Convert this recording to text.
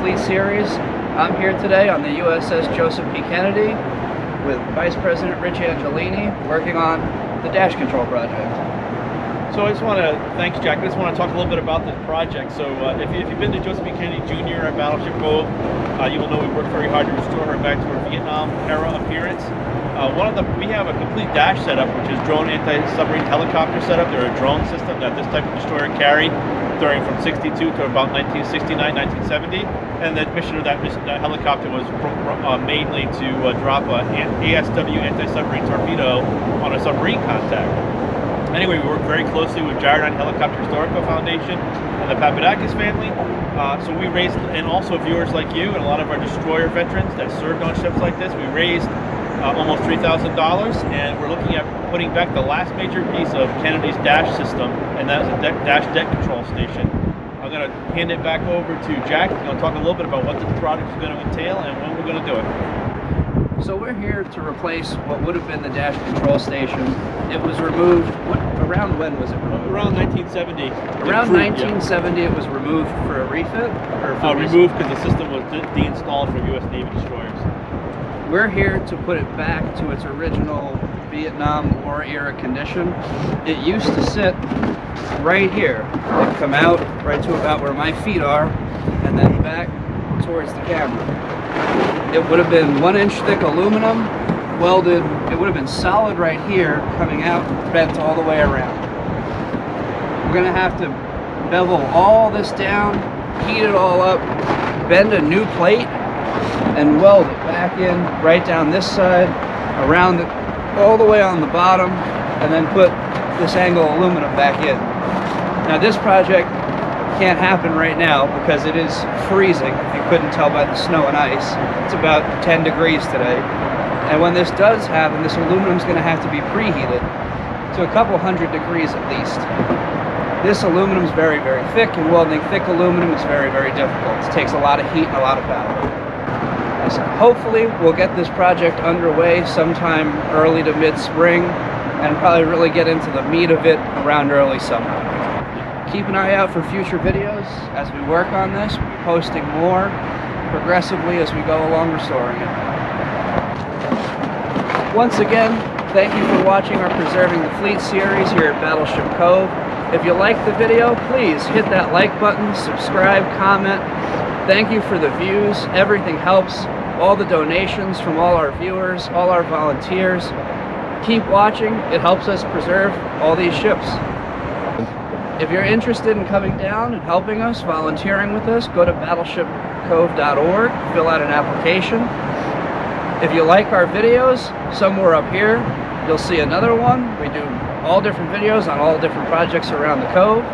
Fleet Series. I'm here today on the USS Joseph P with Vice President Rich Angelini working on the dash control project. So I just want to, thanks Jack, I just want to talk a little bit about this project. So if you've been to Joseph P. Jr. at Battleship Cove, you will know we worked very hard to restore her back to her Vietnam era appearance. We have a complete dash setup, which is drone anti-submarine helicopter setup. They're a drone system that this type of destroyer carried during from 62 to about 1969, 1970. And the mission of that helicopter was mainly to drop an ASW anti-submarine torpedo on a submarine contact. Anyway, we work very closely with Jaredine Helicopter Historical Foundation and the Papadakis family. So we raised, and also viewers like you and a lot of our destroyer veterans that served on ships like this, we raised almost $3,000, and we're looking at putting back the last major piece of Kennedy's dash system, and that is a dash deck control station. I'm going to hand it back over to Jack. He's going to talk a little bit about what this project is going to entail and when we're going to do it. So we're here to replace what would have been the dash control station. It was removed, around when was it removed? Around 1970. Around 1970 it was removed for a refit? Removed because the system was deinstalled from U.S. Navy destroyers. We're here to put it back to its original Vietnam War era condition. It used to sit right here. It'd come out right to about where my feet are and then back towards the camera. It would have been 1-inch thick aluminum, welded. It would have been solid right here, coming out, bent all the way around. We're gonna have to bevel all this down, heat it all up, bend a new plate, and weld it back in right down this side, around it, all the way on the bottom, and then put this angle aluminum back in. Now this project can't happen right now because it is freezing. If you couldn't tell by the snow and ice, it's about 10 degrees today. And when this does happen, this aluminum is going to have to be preheated to a couple hundred degrees at least. This aluminum is very, very thick, and welding thick aluminum is very, very difficult. It takes a lot of heat and a lot of power. So hopefully we'll get this project underway sometime early to mid-spring and probably really get into the meat of it around early summer. Keep an eye out for future videos as we work on this. We'll be posting more progressively as we go along restoring it. Once again, thank you for watching our Preserving the Fleet series here at Battleship Cove. If you liked the video, please hit that like button, subscribe, comment. Thank you for the views. Everything helps. All the donations from all our viewers, all our volunteers. Keep watching. It helps us preserve all these ships. If you're interested in coming down and helping us, volunteering with us, go to battleshipcove.org, fill out an application. If you like our videos, somewhere up here, you'll see another one. We do all different videos on all different projects around the Cove.